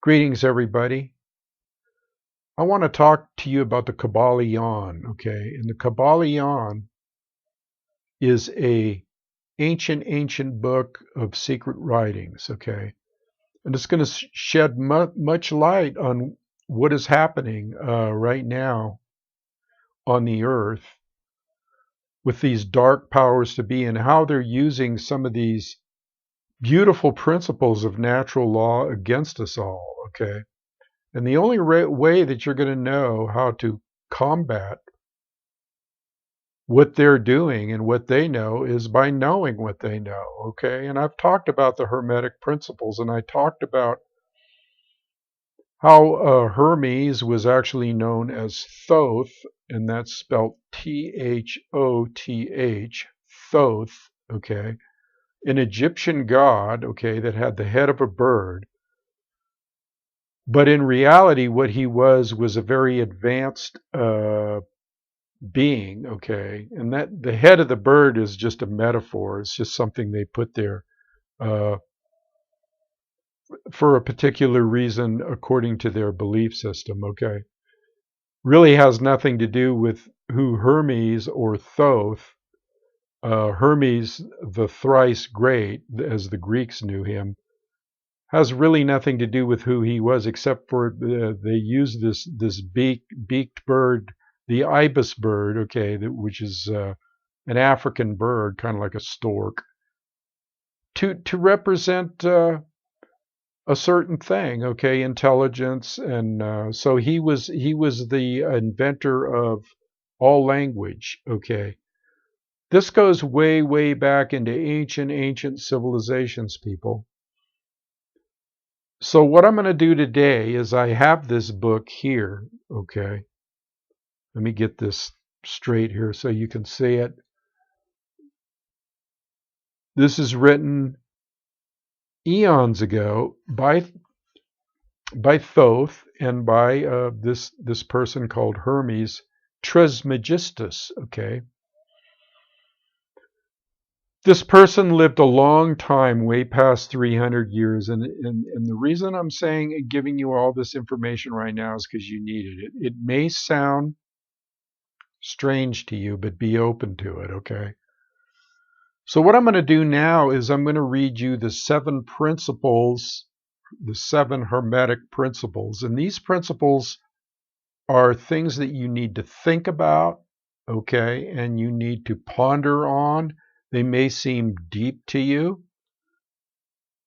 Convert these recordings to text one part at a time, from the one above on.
Greetings, everybody. I want to talk to you about the Kybalion, okay? And the Kybalion is a ancient book of secret writings, okay? And it's going to shed much light on what is happening right now on the earth with these dark powers to be and how they're using some of these beautiful principles of natural law against us all, okay? And the only way that you're going to know how to combat what they're doing and what they know is by knowing what they know, okay? And I've talked about the Hermetic principles, and I talked about how Hermes was actually known as Thoth, and that's spelled Thoth, Thoth, okay? An Egyptian god, okay, that had the head of a bird. But in reality, what he was a very advanced being, okay? And that the head of the bird is just a metaphor. It's just something they put there uh, for a particular reason according to their belief system, okay? Really has nothing to do with who Hermes or Thoth, Hermes the thrice great, as the Greeks knew him, has really nothing to do with who he was, except for they use this beaked bird, the ibis bird, okay, which is an African bird, kind of like a stork, to represent a certain thing, okay, intelligence, and so he was the inventor of all language, okay. This goes way back into ancient civilizations, people. So what I'm going to do today is I have this book here, okay. Let me get this straight here so you can see it. This is written eons ago by Thoth and by this person called Hermes Trismegistus, okay. This person lived a long time, way past 300 years, and the reason I'm saying giving you all this information right now is because you needed it. It may sound strange to you, but be open to it, okay? So what I'm going to do now is I'm going to read you the 7 principles, the 7 Hermetic principles, and these principles are things that you need to think about, okay, and you need to ponder on. They may seem deep to you,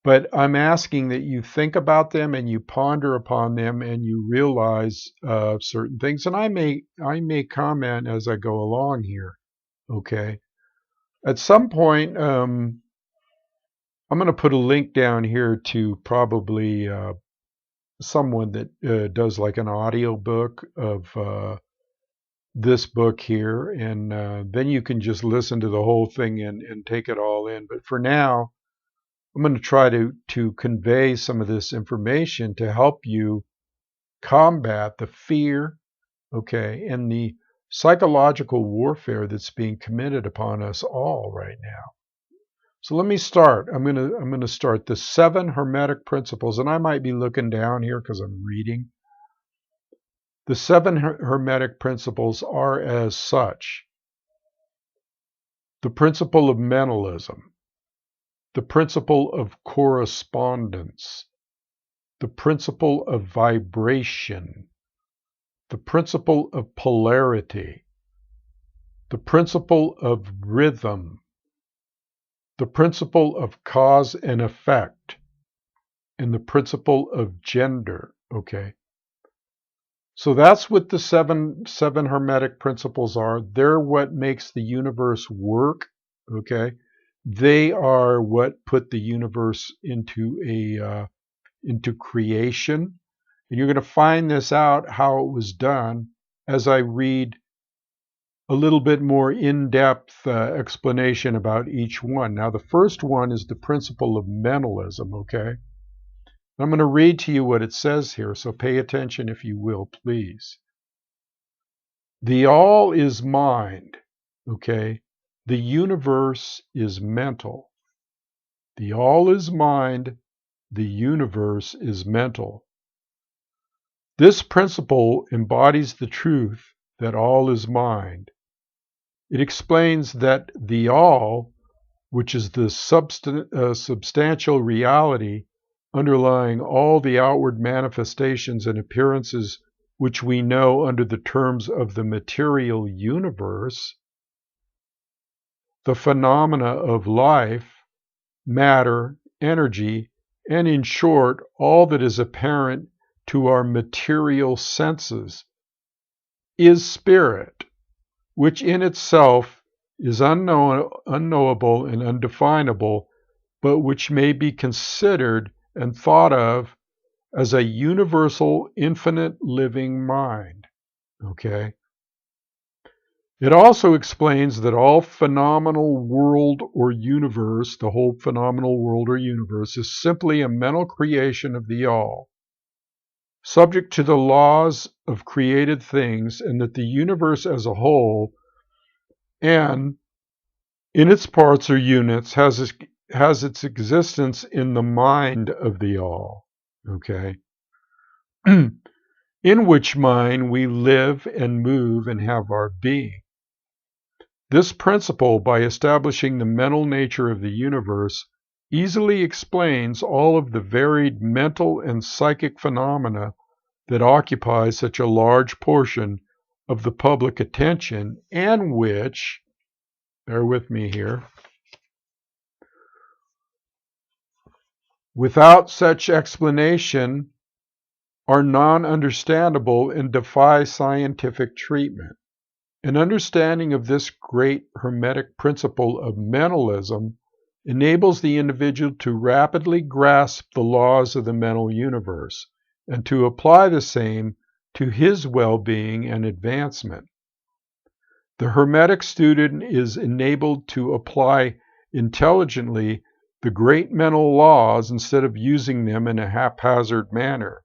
but I'm asking that you think about them and you ponder upon them and you realize certain things. And I may comment as I go along here, okay. At some point, I'm going to put a link down here to probably someone that does like an audio book of this book here, and then you can just listen to the whole thing and take it all in. But for now, I'm going to try to convey some of this information to help you combat the fear, okay, and the psychological warfare that's being committed upon us all right now. So let me start. I'm going to start the 7 Hermetic principles, and I might be looking down here because I'm reading. The 7 Hermetic principles are as such: the principle of mentalism, the principle of correspondence, the principle of vibration, the principle of polarity, the principle of rhythm, the principle of cause and effect, and the principle of gender, okay? So that's what the seven Hermetic principles are. They're what makes the universe work, okay? They are what put the universe into creation. And you're going to find this out how it was done as I read a little bit more in-depth explanation about each one. Now, the first one is the principle of mentalism, okay? I'm going to read to you what it says here, so pay attention if you will, please. The all is mind, okay? The universe is mental. The all is mind. The universe is mental. This principle embodies the truth that all is mind. It explains that the all, which is the substantial reality underlying all the outward manifestations and appearances which we know under the terms of the material universe, the phenomena of life, matter, energy, and in short, all that is apparent to our material senses, is spirit, which in itself is unknowable and undefinable, but which may be considered and thought of as a universal, infinite living mind. Okay? It also explains that all phenomenal world or universe, the whole phenomenal world or universe, is simply a mental creation of the all, subject to the laws of created things, and that the universe as a whole and in its parts or units has its existence in the mind of the all. Okay? In which mind we live and move and have our being. This principle, by establishing the mental nature of the universe, easily explains all of the varied mental and psychic phenomena that occupy such a large portion of the public attention, and which, bear with me here, without such explanation are non-understandable and defy scientific treatment. An understanding of this great Hermetic principle of mentalism enables the individual to rapidly grasp the laws of the mental universe and to apply the same to his well-being and advancement. The Hermetic student is enabled to apply intelligently the great mental laws instead of using them in a haphazard manner.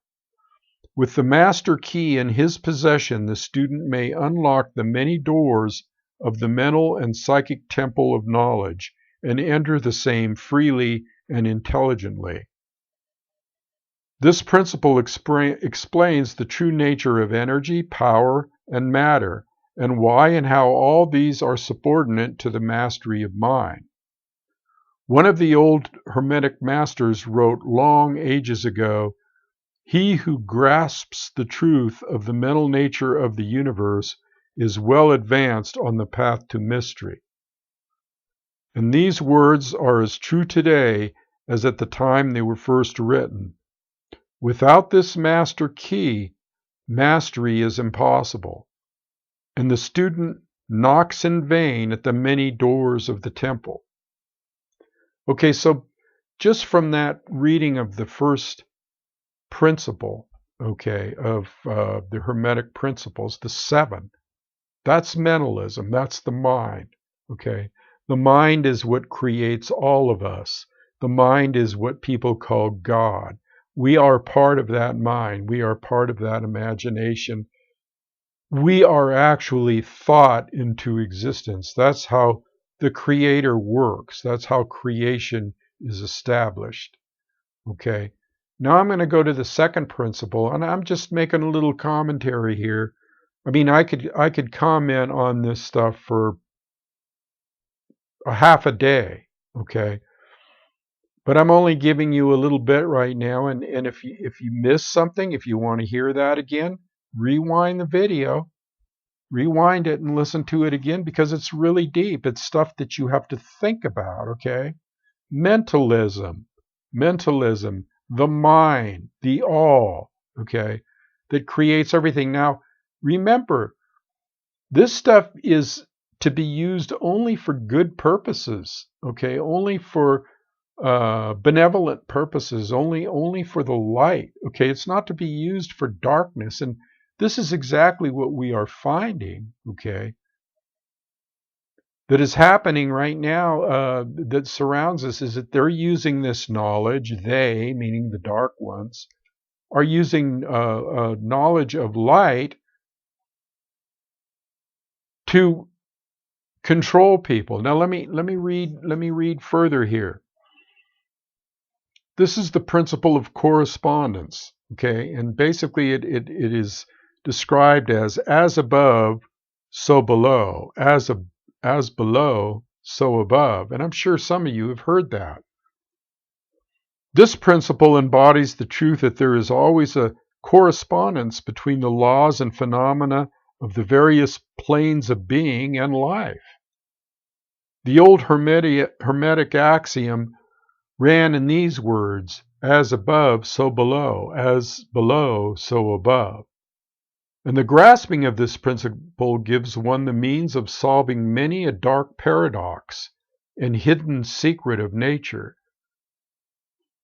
With the master key in his possession, the student may unlock the many doors of the mental and psychic temple of knowledge and enter the same freely and intelligently. This principle explains the true nature of energy, power, and matter, and why and how all these are subordinate to the mastery of mind. One of the old Hermetic masters wrote long ages ago, "He who grasps the truth of the mental nature of the universe is well advanced on the path to mystery." And these words are as true today as at the time they were first written. Without this master key, mastery is impossible, and the student knocks in vain at the many doors of the temple. Okay, so just from that reading of the first principle, okay, of the Hermetic principles, the 7, that's mentalism, that's the mind, okay? The mind is what creates all of us. The mind is what people call God. We are part of that mind. We are part of that imagination. We are actually thought into existence. That's how the Creator works. That's how creation is established. Okay. Now I'm going to go to the second principle, and I'm just making a little commentary here. I mean, I could comment on this stuff for a half a day, okay? But I'm only giving you a little bit right now, and if you miss something, if you want to hear that again, rewind the video. Rewind it and listen to it again because it's really deep. It's stuff that you have to think about, okay? Mentalism, the mind, the all, okay, that creates everything. Now, remember, this stuff is to be used only for good purposes, okay? Only for benevolent purposes, only for the light, okay? It's not to be used for darkness, and this is exactly what we are finding, okay, that is happening right now, that surrounds us, is that they're using this knowledge, they, meaning the dark ones, are using knowledge of light to control people. Now let me read further here. This is the principle of correspondence. Okay, and basically it is described as above, so below, as below, so above. And I'm sure some of you have heard that. This principle embodies the truth that there is always a correspondence between the laws and phenomena of the various planes of being and life. The old Hermetic axiom ran in these words: as above, so below, as below, so above. And the grasping of this principle gives one the means of solving many a dark paradox and hidden secret of nature.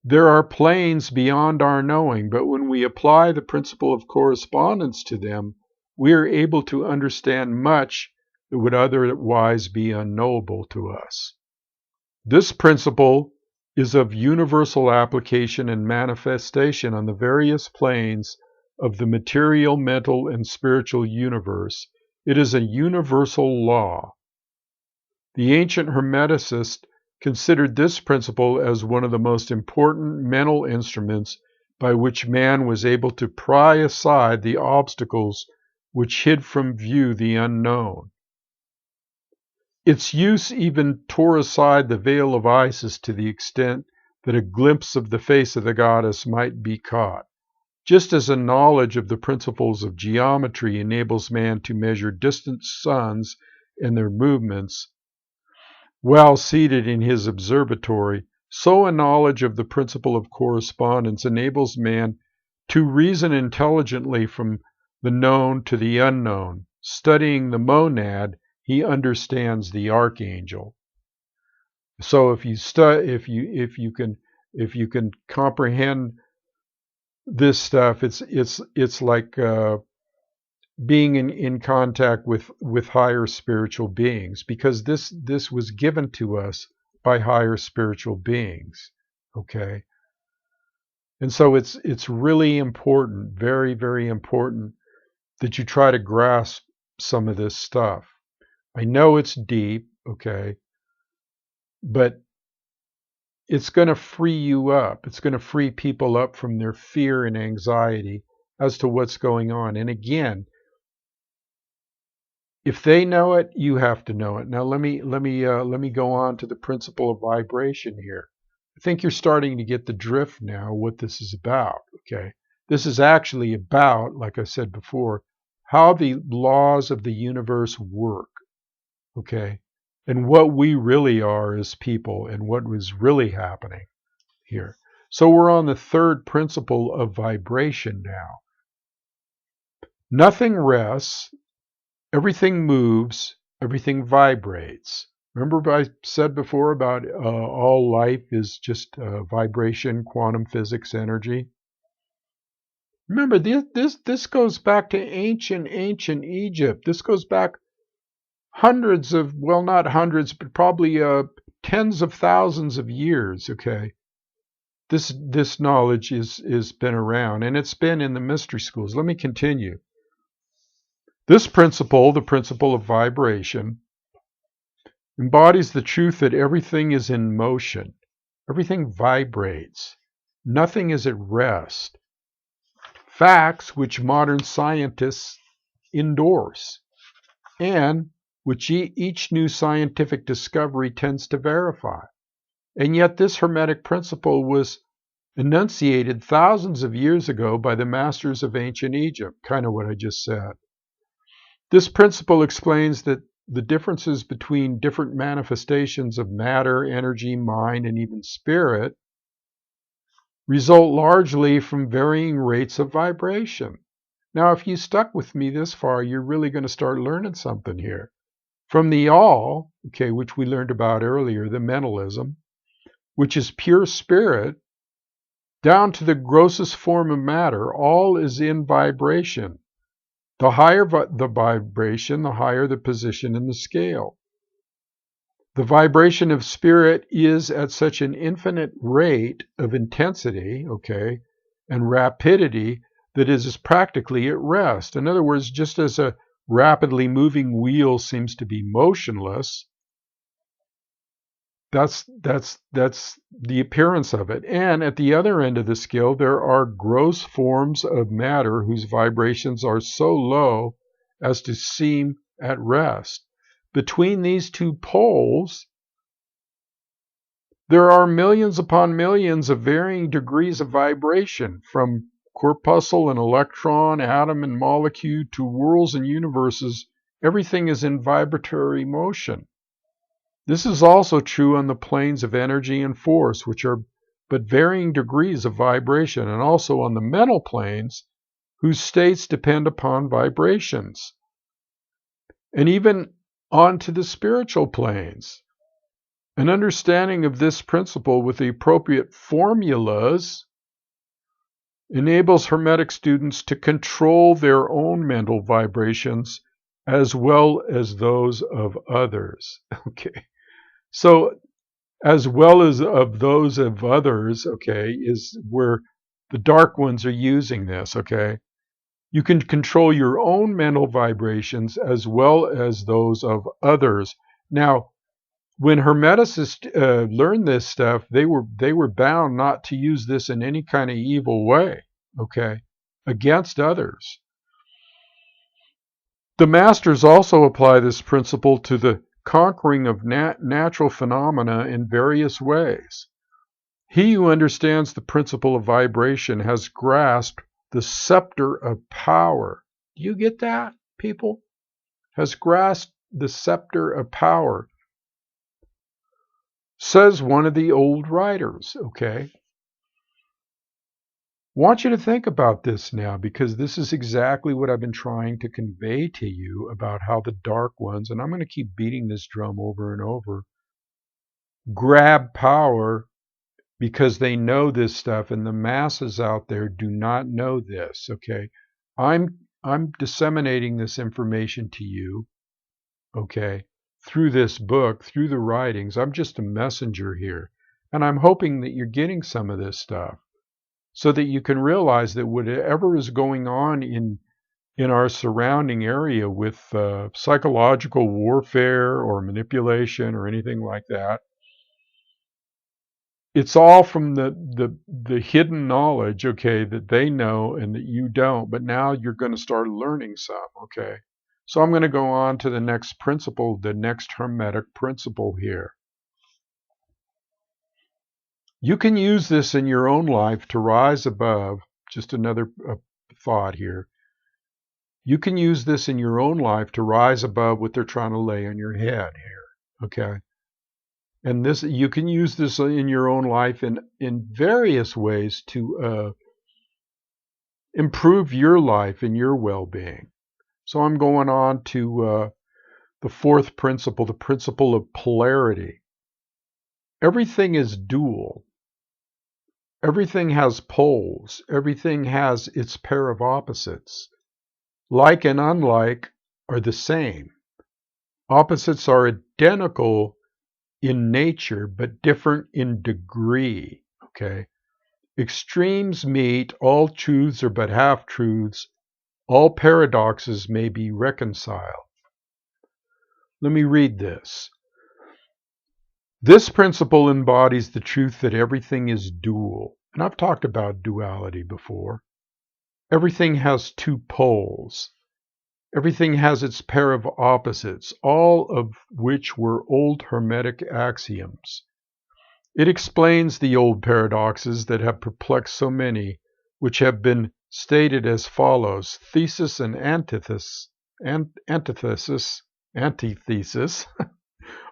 There are planes beyond our knowing, but when we apply the principle of correspondence to them, we are able to understand much that would otherwise be unknowable to us. This principle is of universal application and manifestation on the various planes of the material, mental, and spiritual universe. It is a universal law. The ancient Hermeticists considered this principle as one of the most important mental instruments by which man was able to pry aside the obstacles which hid from view the unknown. Its use even tore aside the veil of Isis to the extent that a glimpse of the face of the goddess might be caught, just as a knowledge of the principles of geometry enables man to measure distant suns and their movements while seated in his observatory, so a knowledge of the principle of correspondence enables man to reason intelligently from the known to the unknown. Studying the monad, he understands the archangel. So if you can comprehend this stuff, it's like being in contact with higher spiritual beings, because this was given to us by higher spiritual beings. Okay, and so it's really important, very, very important, that you try to grasp some of this stuff. I know it's deep, okay, but it's going to free you up. It's going to free people up from their fear and anxiety as to what's going on. And again, if they know it, you have to know it. Now let me go on to the principle of vibration here. I think you're starting to get the drift now, what this is about. Okay, this is actually about, like I said before, how the laws of the universe work. Okay, and what we really are as people, and what was really happening here. So we're on the third principle of vibration now. Nothing rests. Everything moves, everything vibrates. Remember I said before about all life is just vibration, quantum physics, energy? Remember, this goes back to ancient Egypt. This goes back hundreds of, well, not hundreds, but probably tens of thousands of years, okay? This knowledge is been around, and it's been in the mystery schools. Let me continue. This principle, the principle of vibration, embodies the truth that everything is in motion. Everything vibrates. Nothing is at rest. Facts which modern scientists endorse, and which each new scientific discovery tends to verify. And yet this Hermetic principle was enunciated thousands of years ago by the masters of ancient Egypt, kind of what I just said. This principle explains that the differences between different manifestations of matter, energy, mind, and even spirit result largely from varying rates of vibration. Now, if you stuck with me this far, you're really going to start learning something here. From the all, okay, which we learned about earlier, the mentalism, which is pure spirit, down to the grossest form of matter, all is in vibration. The higher the vibration, the higher the position in the scale. The vibration of spirit is at such an infinite rate of intensity, okay, and rapidity that it is practically at rest. In other words, just as a rapidly moving wheel seems to be motionless, That's the appearance of it. And at the other end of the scale, there are gross forms of matter whose vibrations are so low as to seem at rest. Between these two poles, there are millions upon millions of varying degrees of vibration, from corpuscle and electron, atom and molecule, to worlds and universes. Everything is in vibratory motion. This is also true on the planes of energy and force, which are but varying degrees of vibration, and also on the mental planes, whose states depend upon vibrations, and even onto the spiritual planes. An understanding of this principle with the appropriate formulas enables Hermetic students to control their own mental vibrations as well as those of others. Okay. So, as well as of those of others, okay, is where the dark ones are using this, okay? You can control your own mental vibrations as well as those of others. Now, when Hermeticists learned this stuff, they were bound not to use this in any kind of evil way, okay, against others. The masters also apply this principle to the conquering of natural phenomena in various ways. He who understands the principle of vibration has grasped the scepter of power. Do you get that, people? Has grasped the scepter of power, says one of the old writers, okay? I want you to think about this now, because this is exactly what I've been trying to convey to you about how the dark ones, and I'm going to keep beating this drum over and over, grab power because they know this stuff, and the masses out there do not know this, okay? I'm disseminating this information to you, okay, through this book, through the writings. I'm just a messenger here, and I'm hoping that you're getting some of this stuff, so that you can realize that whatever is going on in our surrounding area with psychological warfare or manipulation or anything like that, it's all from the hidden knowledge, okay, that they know and that you don't. But now you're going to start learning some, okay? So I'm going to go on to the next principle, the next Hermetic principle here. You can use this in your own life to rise above. Just another thought here. You can use this in your own life to rise above what they're trying to lay on your head here, okay? And this, you can use this in your own life in various ways to improve your life and your well-being. So I'm going on to the fourth principle, the principle of polarity. Everything is dual. Everything has poles. Everything has its pair of opposites. Like and unlike are the same. Opposites are identical in nature, but different in degree, okay? Extremes meet, all truths are but half-truths, all paradoxes may be reconciled. Let me read this. This principle embodies the truth that everything is dual. And I've talked about duality before. Everything has two poles. Everything has its pair of opposites, all of which were old Hermetic axioms. It explains the old paradoxes that have perplexed so many, which have been stated as follows: thesis and antithesis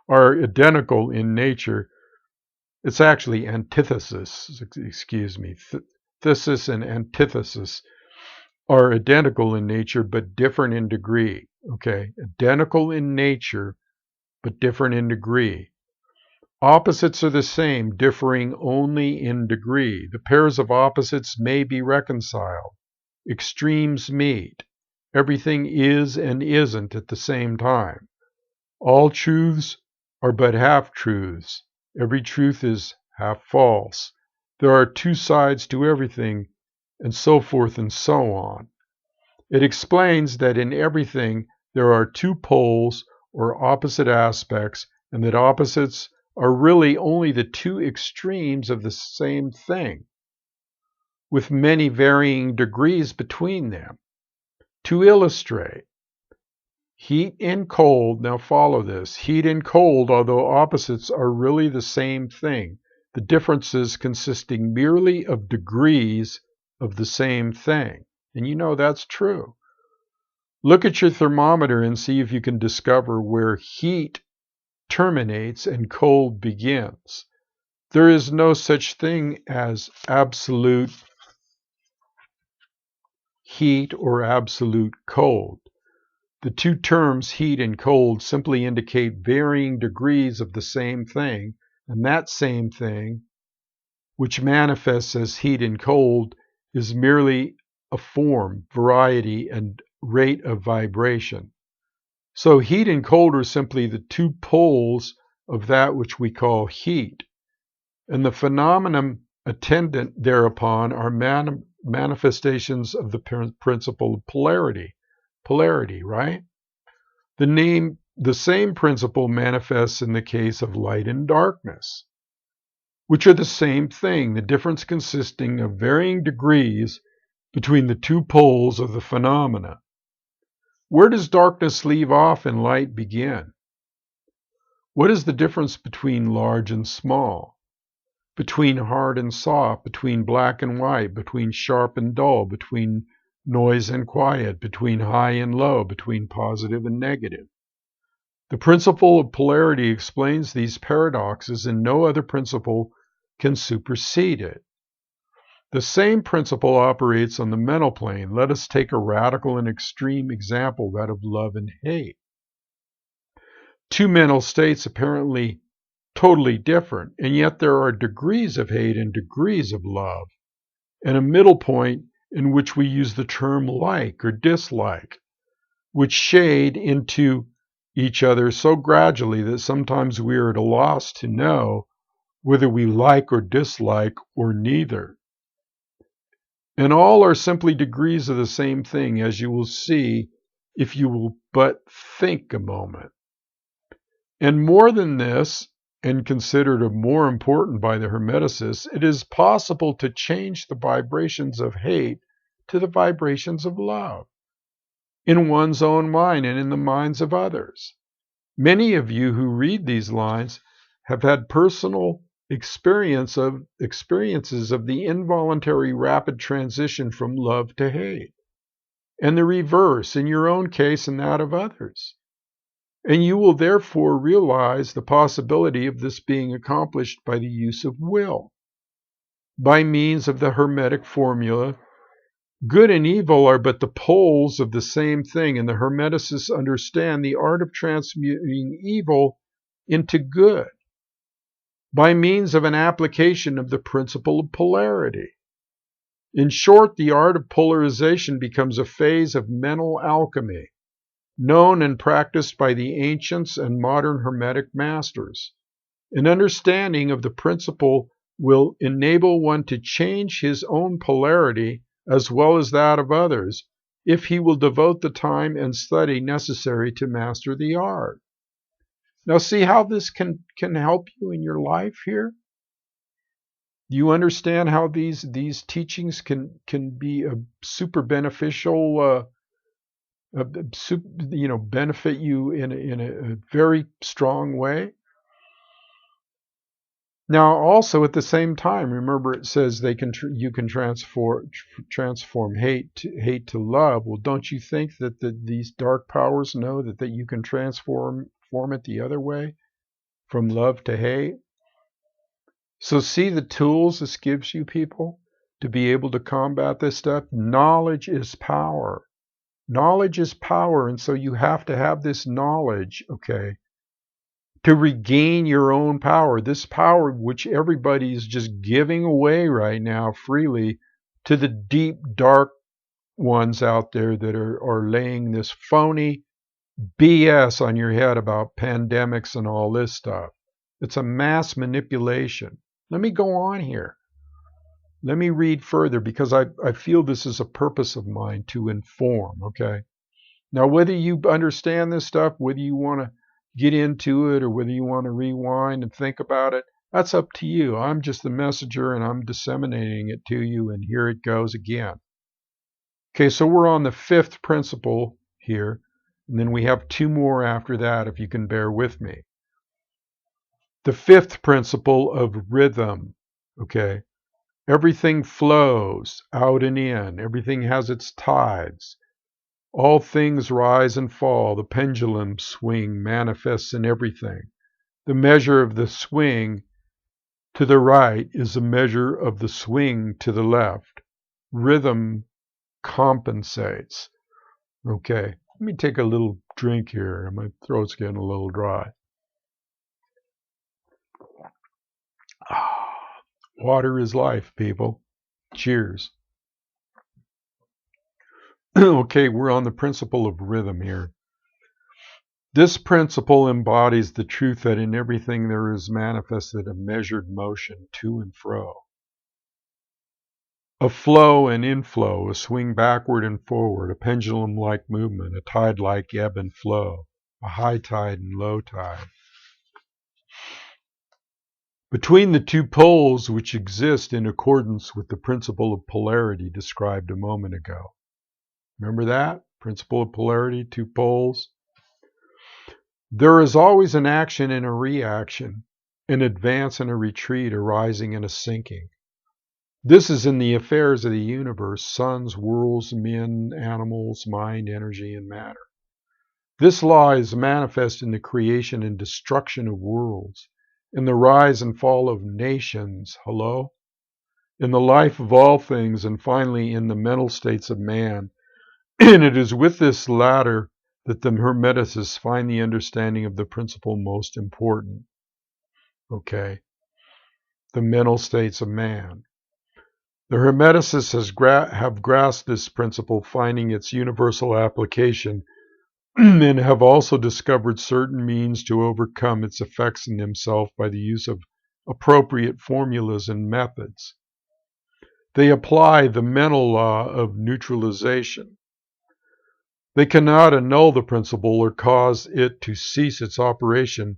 are identical in nature. It's actually antithesis, excuse me. Thesis and antithesis are identical in nature, but different in degree. Okay, identical in nature, but different in degree. Opposites are the same, differing only in degree. The pairs of opposites may be reconciled. Extremes meet. Everything is and isn't at the same time. All truths are but half-truths. Every truth is half false. There are two sides to everything, and so forth and so on. It explains that in everything there are two poles or opposite aspects, and that opposites are really only the two extremes of the same thing, with many varying degrees between them. To illustrate, heat and cold, now follow this, heat and cold, although opposites, are really the same thing, the differences consisting merely of degrees of the same thing. And you know that's true. Look at your thermometer and see if you can discover where heat terminates and cold begins. There is no such thing as absolute heat or absolute cold. The two terms heat and cold simply indicate varying degrees of the same thing, and that same thing, which manifests as heat and cold, is merely a form, variety, and rate of vibration. So heat and cold are simply the two poles of that which we call heat, and the phenomenon attendant thereupon are manifestations of the principle of polarity. Polarity, right? The same principle manifests in the case of light and darkness, which are the same thing, the difference consisting of varying degrees between the two poles of the phenomena. Where does darkness leave off and light begin? What is the difference between large and small, between hard and soft, between black and white, between sharp and dull, between noise and quiet, between high and low, between positive and negative? The principle of polarity explains these paradoxes, and no other principle can supersede it. The same principle operates on the mental plane. Let us take a radical and extreme example, that of love and hate. Two mental states apparently totally different, and yet there are degrees of hate and degrees of love, and a middle point in which we use the term like or dislike, which shade into each other so gradually that sometimes we are at a loss to know whether we like or dislike or neither. And all are simply degrees of the same thing, as you will see if you will but think a moment. And more than this, and considered more important by the Hermeticists, it is possible to change the vibrations of hate to the vibrations of love in one's own mind and in the minds of others. Many of you who read these lines have had personal experiences of the involuntary rapid transition from love to hate, and the reverse in your own case and that of others. And you will therefore realize the possibility of this being accomplished by the use of will. By means of the Hermetic formula, good and evil are but the poles of the same thing, and the Hermeticists understand the art of transmuting evil into good by means of an application of the principle of polarity. In short, the art of polarization becomes a phase of mental alchemy, known and practiced by the ancients and modern Hermetic masters. An understanding of the principle will enable one to change his own polarity as well as that of others, if he will devote the time and study necessary to master the art. Now see how this can help you in your life here? Do you understand how these teachings can be a super beneficial, benefit you in a very strong way? Now, also at the same time, remember it says you can transform hate to love. Well, don't you think that these dark powers know that you can transform it the other way, from love to hate? So see the tools this gives you, people, to be able to combat this stuff. Knowledge is power. Knowledge is power, and so you have to have this knowledge, okay, to regain your own power, this power which everybody is just giving away right now freely to the deep, dark ones out there that are laying this phony BS on your head about pandemics and all this stuff. It's a mass manipulation. Let me go on here. Let me read further, because I feel this is a purpose of mine to inform, okay? Now, whether you understand this stuff, whether you want to get into it or whether you want to rewind and think about it, that's up to you. I'm just the messenger and I'm disseminating it to you, and here it goes again. Okay, so we're on the 5th principle here, and then we have 2 more after that if you can bear with me. The 5th principle of rhythm, okay? Everything flows out and in. Everything has its tides. All things rise and fall. The pendulum swing manifests in everything. The measure of the swing to the right is the measure of the swing to the left. Rhythm compensates. Okay, let me take a little drink here. My throat's getting a little dry. Water is life, people. Cheers. Okay, we're on the principle of rhythm here. This principle embodies the truth that in everything there is manifested a measured motion to and fro. A flow and inflow, a swing backward and forward, a pendulum-like movement, a tide-like ebb and flow, a high tide and low tide. Between the 2 poles which exist in accordance with the principle of polarity described a moment ago. Remember that? Principle of polarity, 2 poles. There is always an action and a reaction, an advance and a retreat, a rising and a sinking. This is in the affairs of the universe, suns, worlds, men, animals, mind, energy, and matter. This law is manifest in the creation and destruction of worlds, in the rise and fall of nations, hello? In the life of all things, and finally in the mental states of man. And it is with this latter that the Hermeticists find the understanding of the principle most important. Okay? The mental states of man. The Hermeticists have grasped this principle, finding its universal application, and have also discovered certain means to overcome its effects in themselves by the use of appropriate formulas and methods. They apply the mental law of neutralization. They cannot annul the principle or cause it to cease its operation,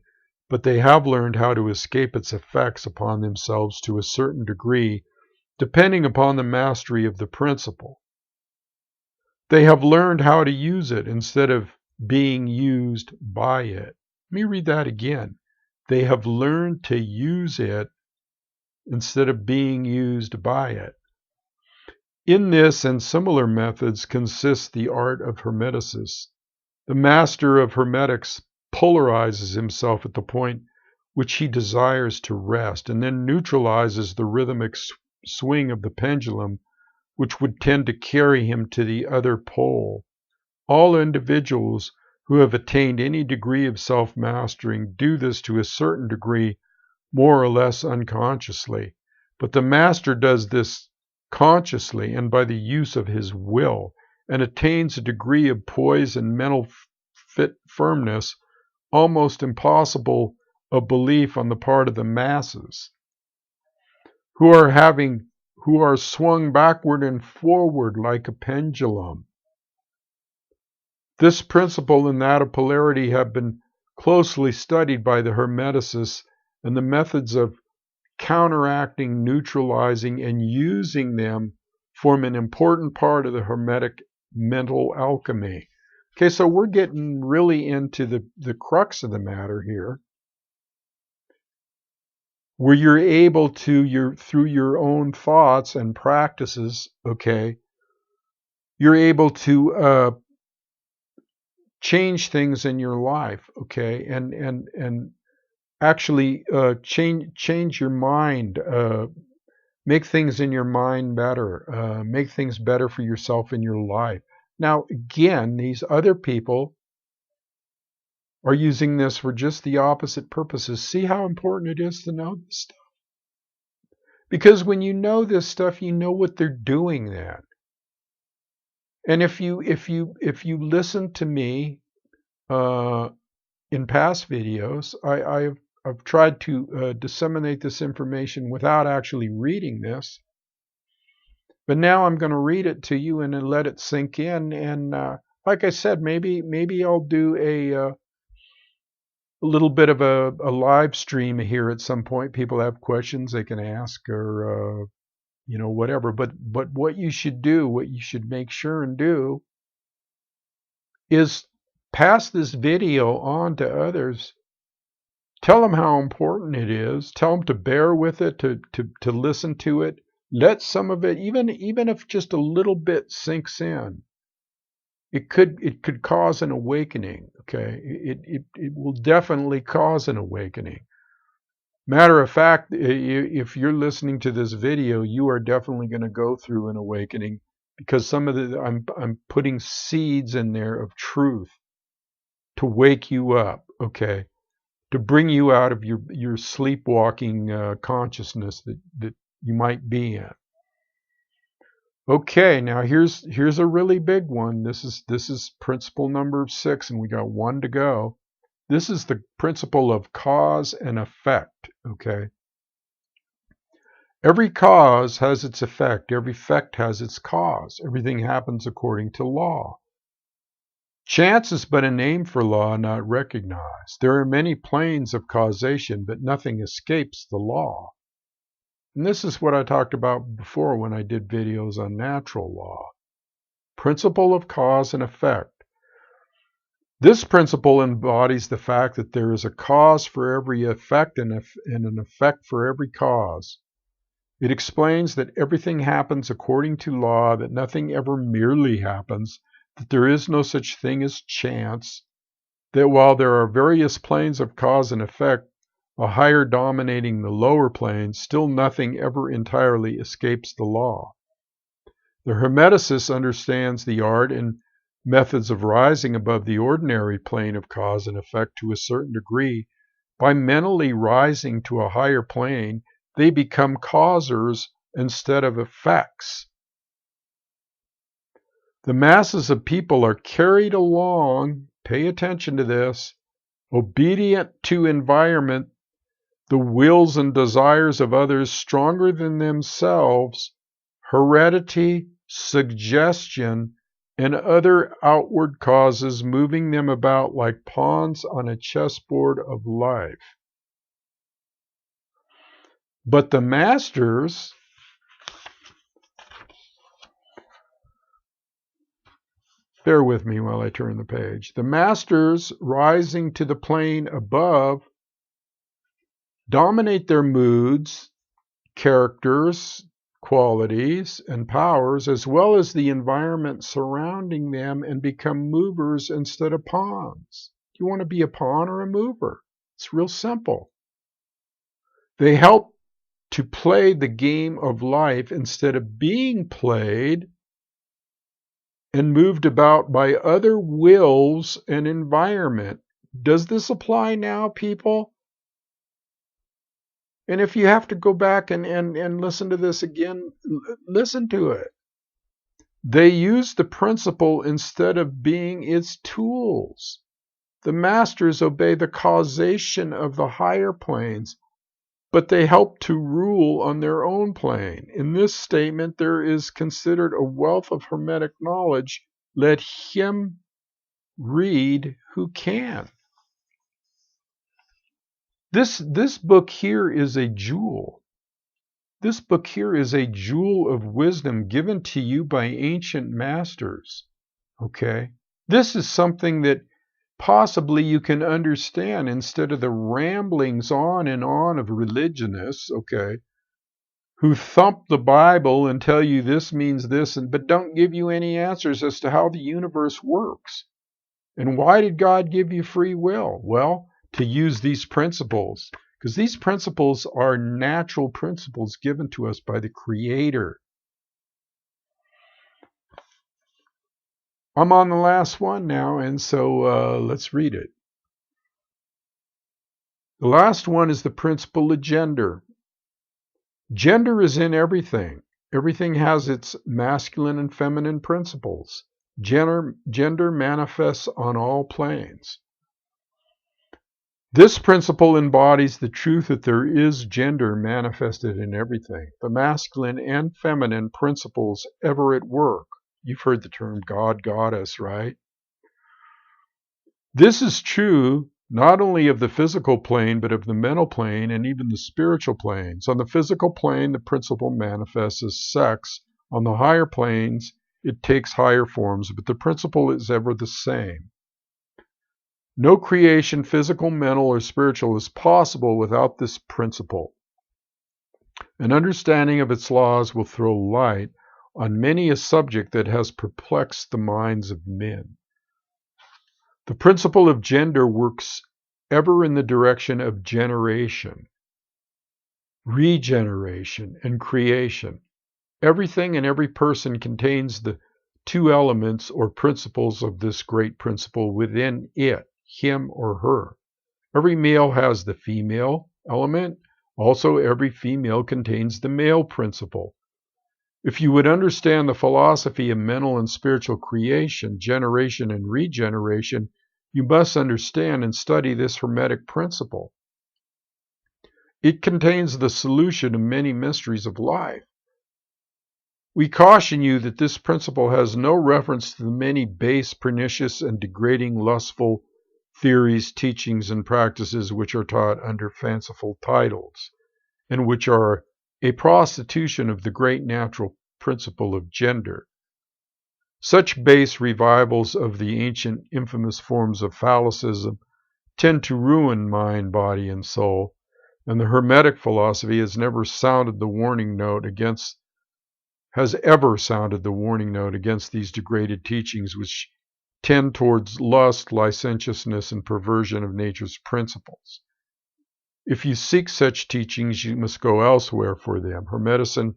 but they have learned how to escape its effects upon themselves to a certain degree, depending upon the mastery of the principle. They have learned how to use it instead of being used by it. Let me read that again. They have learned to use it instead of being used by it. In this and similar methods consists the art of Hermeticists. The master of Hermetics polarizes himself at the point which he desires to rest, and then neutralizes the rhythmic swing of the pendulum, which would tend to carry him to the other pole. All individuals who have attained any degree of self-mastering do this to a certain degree, more or less unconsciously. But the master does this consciously and by the use of his will, and attains a degree of poise and mental firmness almost impossible of belief on the part of the masses, who are swung backward and forward like a pendulum. This principle and that of polarity have been closely studied by the Hermeticists, and the methods of counteracting, neutralizing, and using them form an important part of the Hermetic mental alchemy. Okay, so we're getting really into the crux of the matter here, where you're able to, through your own thoughts and practices, okay, you're able to change things in your life, okay, and actually change your mind, make things in your mind better, make things better for yourself in your life. Now, again, these other people are using this for just the opposite purposes. See how important it is to know this stuff? Because when you know this stuff, you know what they're doing then. And if you listen to me in past videos, I've tried to disseminate this information without actually reading this. But now I'm going to read it to you and then let it sink in. And like I said, maybe I'll do little bit of a live stream here at some point. People have questions they can ask, or whatever. But what you should do, what you should make sure and do, is pass this video on to others. Tell them how important it is. Tell them to bear with it, to listen to it. Let some of it, even if just a little bit sinks in. It could cause an awakening. Okay, it will definitely cause an awakening. Matter of fact, if you're listening to this video, you are definitely going to go through an awakening, because some of I'm putting seeds in there of truth to wake you up. Okay, to bring you out of your sleepwalking consciousness that you might be in. Okay, now here's a really big one. This is principle number 6, and we got 1 to go. This is the principle of cause and effect. Okay. Every cause has its effect. Every effect has its cause. Everything happens according to law. Chance is but a name for law not recognized. There are many planes of causation, but nothing escapes the law. And this is what I talked about before when I did videos on natural law. Principle of cause and effect. This principle embodies the fact that there is a cause for every effect and an effect for every cause. It explains that everything happens according to law, that nothing ever merely happens, that there is no such thing as chance, that while there are various planes of cause and effect, a higher dominating the lower planes, still nothing ever entirely escapes the law. The Hermeticist understands the art and methods of rising above the ordinary plane of cause and effect to a certain degree. By mentally rising to a higher plane, they become causers instead of effects. The masses of people are carried along, pay attention to this, obedient to environment, the wills and desires of others stronger than themselves, heredity, suggestion, and other outward causes moving them about like pawns on a chessboard of life. But the masters, bear with me while I turn the page. The masters rising to the plane above dominate their moods, characters, qualities, and powers, as well as the environment surrounding them, and become movers instead of pawns. Do you want to be a pawn or a mover? It's real simple. They help to play the game of life instead of being played and moved about by other wills and environment. Does this apply now, people? And if you have to go back and listen to this again, listen to it. They use the principle instead of being its tools. The masters obey the causation of the higher planes, but they help to rule on their own plane. In this statement, there is considered a wealth of Hermetic knowledge. Let him read who can. This book here is a jewel. This book here is a jewel of wisdom given to you by ancient masters. Okay? This is something that possibly you can understand instead of the ramblings on and on of religionists, okay, who thump the Bible and tell you this means this, but don't give you any answers as to how the universe works. And why did God give you free will? Well, to use these principles, because these principles are natural principles given to us by the Creator. I'm on the last one now, and so let's read it. The last one is the principle of gender. Gender is in everything. Everything has its masculine and feminine principles. Gender manifests on all planes. This principle embodies the truth that there is gender manifested in everything, the masculine and feminine principles ever at work. You've heard the term God, Goddess, right? This is true not only of the physical plane, but of the mental plane and even the spiritual planes. On the physical plane, the principle manifests as sex. On the higher planes, it takes higher forms, but the principle is ever the same. No creation, physical, mental, or spiritual, is possible without this principle. An understanding of its laws will throw light on many a subject that has perplexed the minds of men. The principle of gender works ever in the direction of generation, regeneration, and creation. Everything and every person contains the two elements or principles of this great principle within it, him or her. Every male has the female element. Also, every female contains the male principle. If you would understand the philosophy of mental and spiritual creation, generation, and regeneration, you must understand and study this Hermetic principle. It contains the solution of many mysteries of life. We caution you that this principle has no reference to the many base, pernicious, and degrading lustful theories, teachings, and practices which are taught under fanciful titles, and which are a prostitution of the great natural principle of gender. Such base revivals of the ancient infamous forms of phallicism tend to ruin mind, body, and soul, and the Hermetic philosophy has ever sounded the warning note against these degraded teachings which tend towards lust, licentiousness, and perversion of nature's principles. If you seek such teachings, you must go elsewhere for them. Hermeticism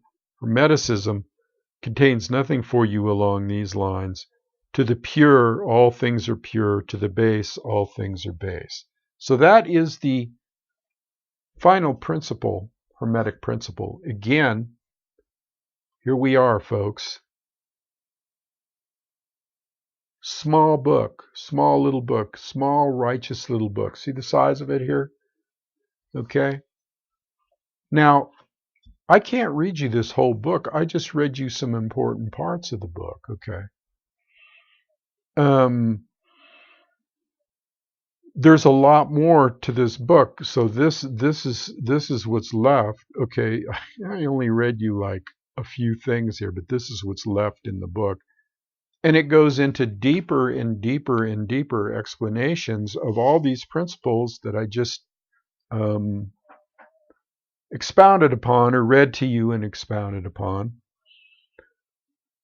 contains nothing for you along these lines. To the pure, all things are pure. To the base, all things are base. So that is the final principle, Hermetic principle. Again, here we are, folks. Small book, small little book, small righteous little book. See the size of it here? Okay. Now, I can't read you this whole book. I just read you some important parts of the book. Okay. There's a lot more to this book. So this is what's left. Okay. I only read you like a few things here, but this is what's left in the book. And it goes into deeper and deeper and deeper explanations of all these principles that I just expounded upon, or read to you and expounded upon.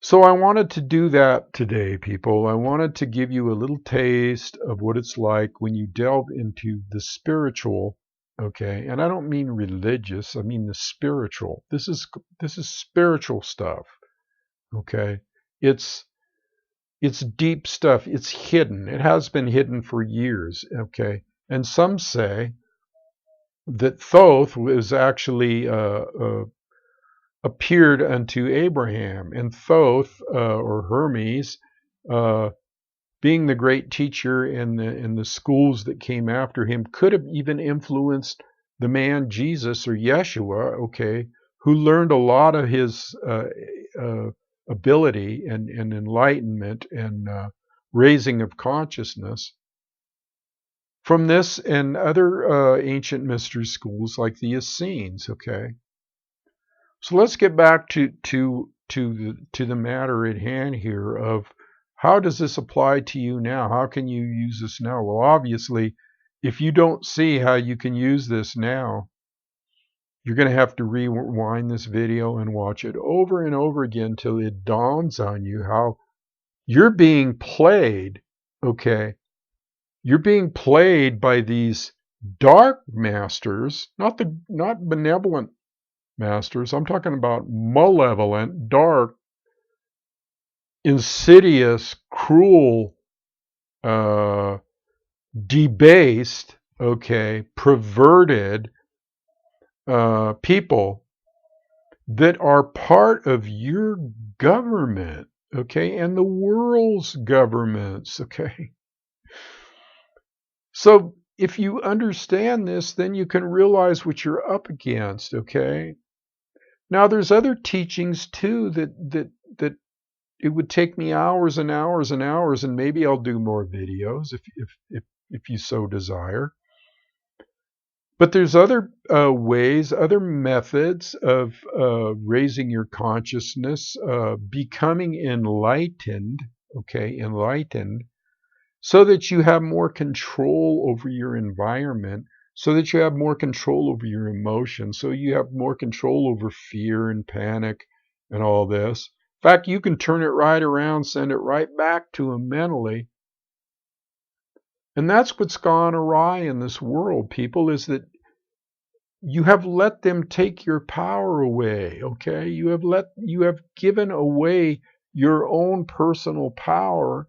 So I wanted to do that today, people. I wanted to give you a little taste of what it's like when you delve into the spiritual, okay? And I don't mean religious, I mean the spiritual. This is spiritual stuff, okay? It's deep stuff. It's hidden. It has been hidden for years, okay? And some say that Thoth was actually appeared unto Abraham, and Thoth or Hermes, being the great teacher in the schools that came after him, could have even influenced the man Jesus or Yeshua, okay, who learned a lot of his ability and enlightenment and raising of consciousness from this and other ancient mystery schools like the Essenes, okay? So let's get back to the matter at hand here of how does this apply to you now? How can you use this now? Well, obviously, if you don't see how you can use this now, you're going to have to rewind this video and watch it over and over again till it dawns on you how you're being played, okay? You're being played by these dark masters, not benevolent masters. I'm talking about malevolent, dark, insidious, cruel, debased, okay, perverted people that are part of your government, okay, and the world's governments, okay. So if you understand this, then you can realize what you're up against, okay? Now there's other teachings too that it would take me hours and hours and hours, and maybe I'll do more videos if if you so desire. But there's other ways, other methods of raising your consciousness, becoming enlightened, okay, enlightened, so that you have more control over your environment, so that you have more control over your emotions, so you have more control over fear and panic and all this. In fact, you can turn it right around, send it right back to them mentally. And that's what's gone awry in this world, people, is that you have let them take your power away, okay? You have given away your own personal power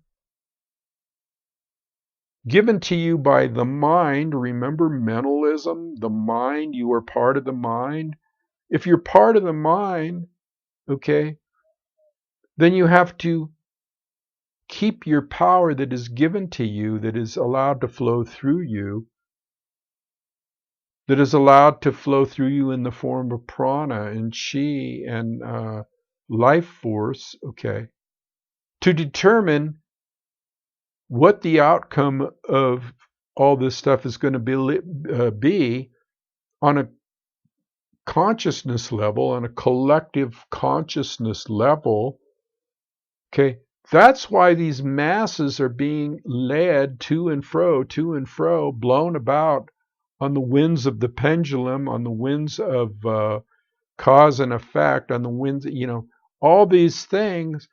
given to you by the mind. Remember mentalism, the mind, you are part of the mind. If you're part of the mind, okay, then you have to keep your power that is given to you, that is allowed to flow through you, that is allowed to flow through you in the form of prana and chi and life force, okay, to determine what the outcome of all this stuff is going to be on a consciousness level, on a collective consciousness level. Okay, that's why these masses are being led to and fro, blown about on the winds of the pendulum, on the winds of cause and effect, on the winds, all these things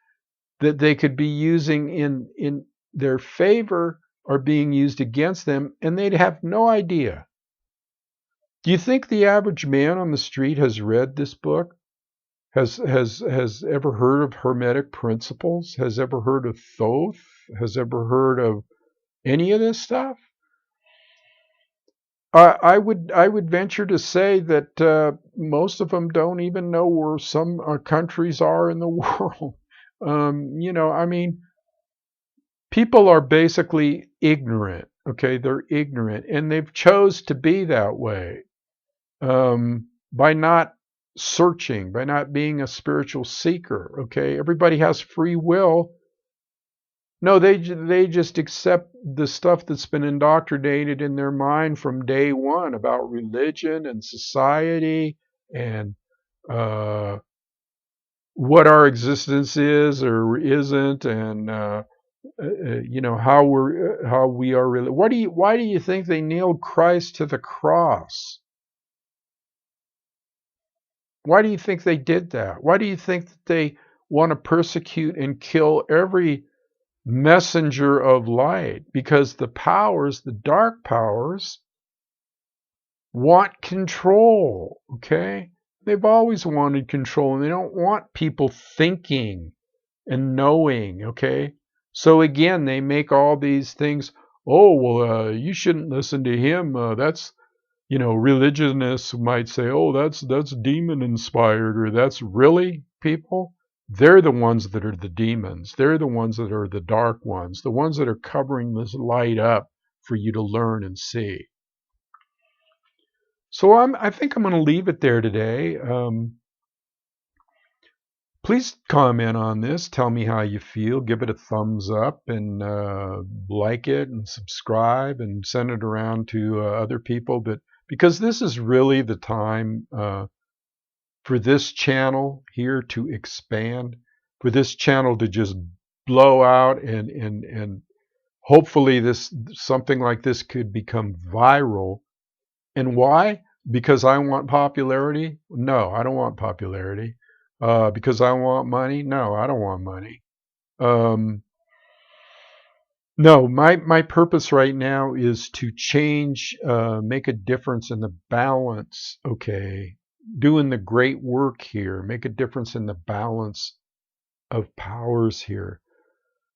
that they could be using in their favor are being used against them, and they'd have no idea. Do you think the average man on the street has read this book? Has ever heard of Hermetic principles? Has ever heard of Thoth? Has ever heard of any of this stuff? I would venture to say that most of them don't even know where some countries are in the world. I mean, people are basically ignorant. Okay, they're ignorant, and they've chose to be that way by not searching, by not being a spiritual seeker. Okay, everybody has free will. No, they just accept the stuff that's been indoctrinated in their mind from day one about religion and society and uh, what our existence is or isn't, and how we are really. Why do you think they nailed Christ to the cross? Why do you think they did that? Why do you think that they want to persecute and kill every messenger of light? Because the powers, the dark powers, want control, okay? They've always wanted control, and they don't want people thinking and knowing, okay? So again, they make all these things, oh, well, you shouldn't listen to him. That's, religionists might say, oh, that's demon inspired, or that's really people. They're the ones that are the demons. They're the ones that are the dark ones, the ones that are covering this light up for you to learn and see. So I think I'm going to leave it there today. Please comment on this. Tell me how you feel. Give it a thumbs up and like it and subscribe and send it around to other people. Because this is really the time for this channel here to expand, for this channel to just blow out, and hopefully something like this could become viral. And why? Because I want popularity? No, I don't want popularity. Because I want money? No, I don't want money. No, my purpose right now is to change, make a difference in the balance, okay? Doing the great work here, make a difference in the balance of powers here,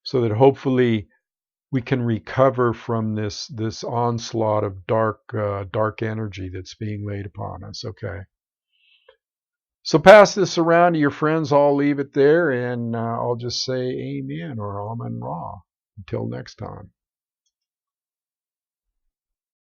so that hopefully we can recover from this onslaught of dark energy that's being laid upon us, okay? So pass this around to your friends. I'll leave it there, and I'll just say amen or Amen Ra. Until next time.